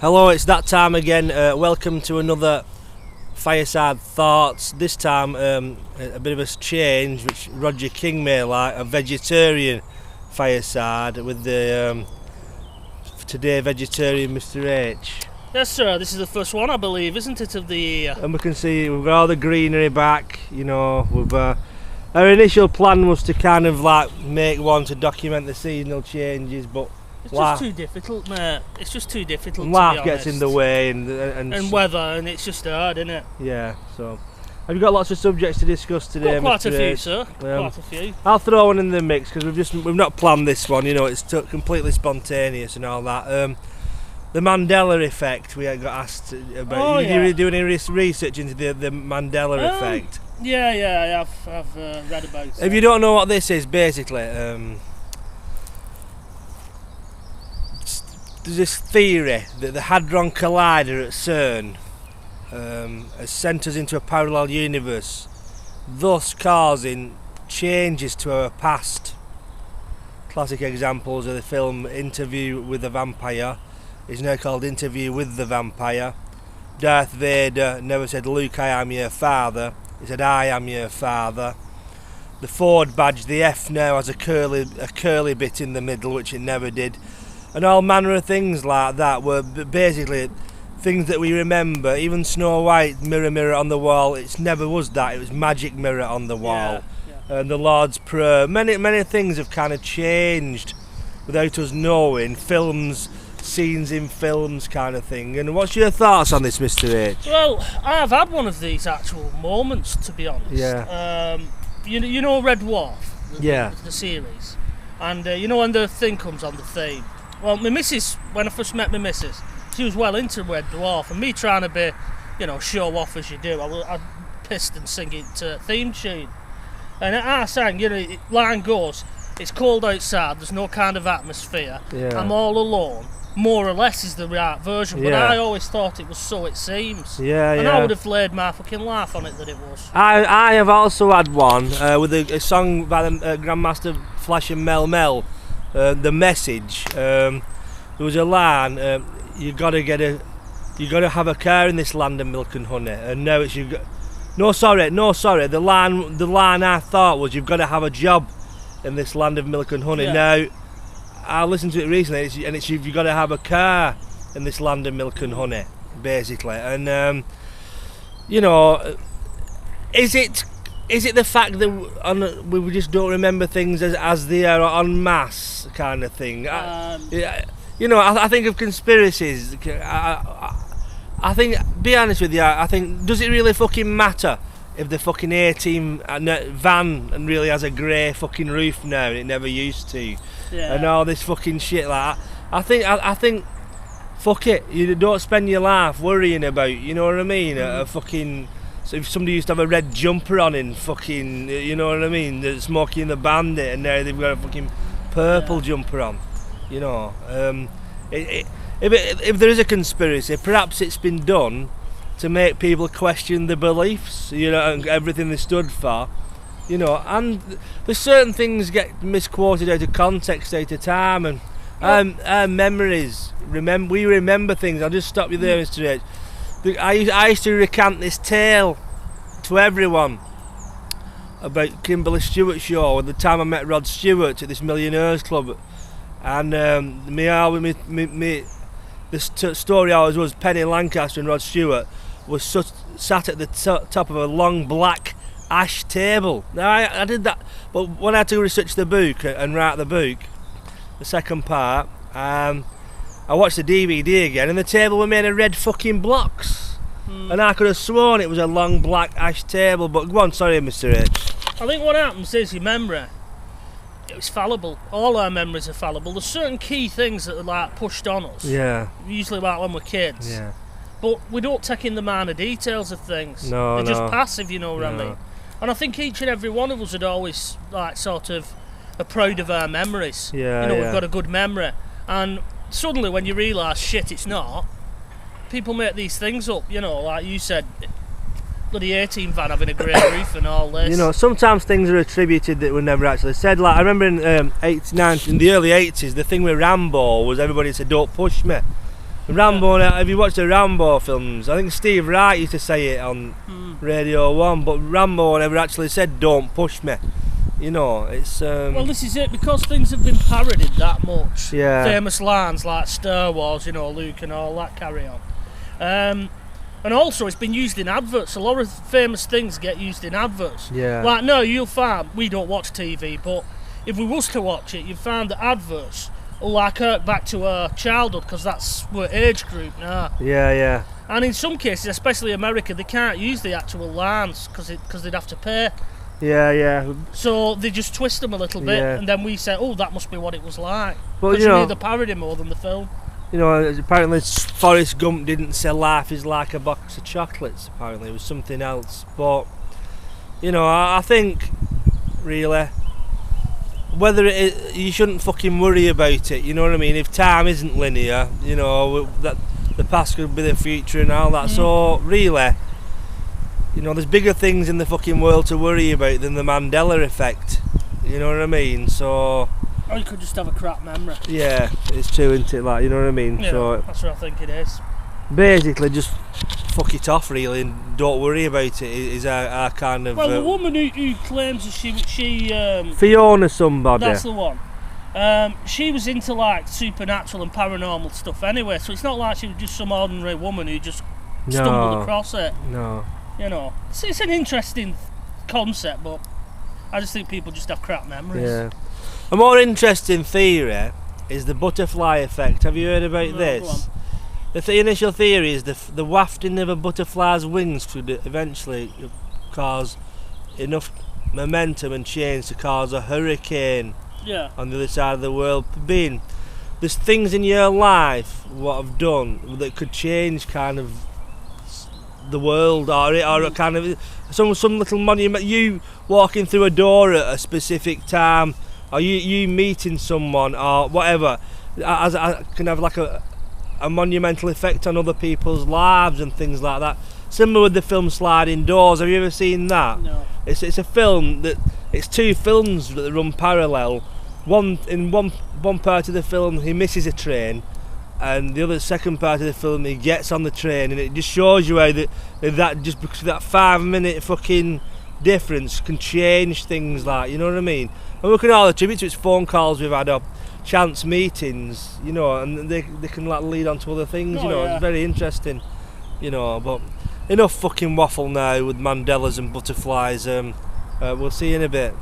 Hello, it's that time again. Welcome to another Fireside Thoughts. This time a bit of a change, which Roger King may like, a vegetarian fireside with the today vegetarian Mr H. Yes sir, this is the first one I believe, isn't it, of the year? And we can see we've got all the greenery back, you know. Our initial plan was to kind of like make one to document the seasonal changes, but it's just too difficult, mate. It's just too difficult, to be life honest. gets in the way and weather, and it's just hard, isn't it? Yeah, so have you got lots of subjects to discuss today, Got quite Mr. a few, H? sir. Quite a few. I'll throw one in the mix because we've not planned this one, you know. It's completely spontaneous and all that. The Mandela Effect, we got asked about. Oh, Did yeah. you really do any research into the Mandela Effect? Yeah, I've read about it. If you don't know what this is, basically, there's this theory that the Hadron Collider at CERN has sent us into a parallel universe, thus causing changes to our past. Classic examples are the film Interview with the Vampire. It's now called Interview with the Vampire. Darth Vader never said, "Luke, I am your father." He said, "I am your father." The Ford badge, the F now has a curly bit in the middle, which it never did. And all manner of things like that were basically things that we remember. Even Snow White, mirror, mirror on the wall, it never was that. It was magic mirror on the wall. Yeah. And the Lord's Prayer. Many things have kind of changed without us knowing. Films, scenes in films kind of thing. And what's your thoughts on this, Mr H? Well, I've had one of these actual moments, to be honest. Yeah. You know Red Dwarf? The series. And you know when the thing comes on, the theme? Well, my missus, when I first met my missus, she was well into Red Dwarf, and me trying to be, show off as you do, I pissed and sing it theme tune. And I sang, line goes, "It's cold outside, there's no kind of atmosphere, I'm all alone, more or less is the right version," but I always thought it was "So It Seems." And I would have laid my fucking life on it that it was. I have also had one with a song by the Grandmaster Flash and Mel Mel. The Message. There was a line. You gotta have a car in this land of milk and honey. And now it's No, sorry. The line I thought was you've got to have a job in this land of milk and honey. Yeah. Now I listened to it recently, and it's you've got to have a car in this land of milk and honey, basically. And Is it the fact that we just don't remember things as they are en masse kind of thing? I think of conspiracies. I think, be honest with you, I think, does it really fucking matter if the fucking A-team van and really has a grey fucking roof now and it never used to? Yeah. And all this fucking shit like that. I think, fuck it. You don't spend your life worrying about, you know what I mean? A fucking... So if somebody used to have a red jumper on in fucking, you know what I mean, the Smokey and the Bandit, and now they've got a fucking purple jumper on, you know. If there is a conspiracy, perhaps it's been done to make people question the beliefs, and everything they stood for, and there's certain things get misquoted out of context, out of time, and our memories, we remember things. I'll just stop you there, Mr H. I used to recant this tale to everyone about Kimberly Stewart's show at the time I met Rod Stewart at this Millionaires Club, and the story always was Penny Lancaster and Rod Stewart was sat at the top of a long black ash table. Now I did that, but when I had to research the book and write the book, the second part, I watched the DVD again, and the table were made of red fucking blocks. And I could have sworn it was a long black ash table, but go on, sorry, Mr H. I think what happens is your memory, it's fallible. All our memories are fallible. There's certain key things that are like pushed on us. Yeah. Usually about when we're kids. Yeah. But we don't take in the minor details of things. No, They're just passive, you know what I mean? And I think each and every one of us would always are proud of our memories. Yeah. We've got a good memory. And suddenly when you realise shit, it's not, people make these things up, like you said, bloody A-team van having a grey roof and all this. Sometimes things are attributed that were never actually said. Like I remember in the early 80s, the thing with Rambo was everybody said, "Don't push me." Rambo, have you watched the Rambo films? I think Steve Wright used to say it on Radio 1, but Rambo never actually said, don't push me. You know, it's... Well, this is it, because things have been parodied that much. Yeah. Famous lines like Star Wars, you know, Luke and all that carry on. And also, it's been used in adverts. A lot of famous things get used in adverts. Yeah. Like, no, you'll find, we don't watch TV, but if we was to watch it, you'd find that adverts will like hurt back to our childhood, because that's our age group now. Yeah. And in some cases, especially America, they can't use the actual lines because they'd have to pay. Yeah. So they just twist them a little bit, and then we say, oh, that must be what it was like. Well, because you hear the parody more than the film. You know, apparently Forrest Gump didn't say life is like a box of chocolates. Apparently it was something else. But, you know, I think, really, whether you shouldn't fucking worry about it, you know what I mean? If time isn't linear, you know, that the past could be the future and all that. So, really, you know, there's bigger things in the fucking world to worry about than the Mandela Effect. You know what I mean? So... Or you could just have a crap memory. Yeah, it's true, isn't it? Like, you know what I mean? Yeah, so that's what I think it is. Basically, just fuck it off, really, and don't worry about it. Is our kind of. Well, the woman who claims that she Fiona somebody. That's the one. She was into like supernatural and paranormal stuff anyway, so it's not like she was just some ordinary woman who just stumbled across it. No. You know, it's an interesting concept, but I just think people just have crap memories. Yeah. A more interesting theory is the butterfly effect. Have you heard about this? The initial theory is the wafting of a butterfly's wings could eventually cause enough momentum and change to cause a hurricane on the other side of the world. There's things in your life what have done that could change kind of the world, or kind of some little monument. You walking through a door at a specific time, or you meeting someone, or whatever, as can have like a monumental effect on other people's lives and things like that. Similar with the film Sliding Doors. Have you ever seen that? No. It's a film that it's two films that run parallel. One part of the film he misses a train, and the other second part of the film he gets on the train, and it just shows you how that just because of that 5-minute fucking difference can change things, like, you know what I mean? And we can all attribute to its phone calls we've had, or chance meetings, you know, and they can like lead on to other things, you know. It's very interesting, you know. But enough fucking waffle now with Mandelas and butterflies. We'll see you in a bit.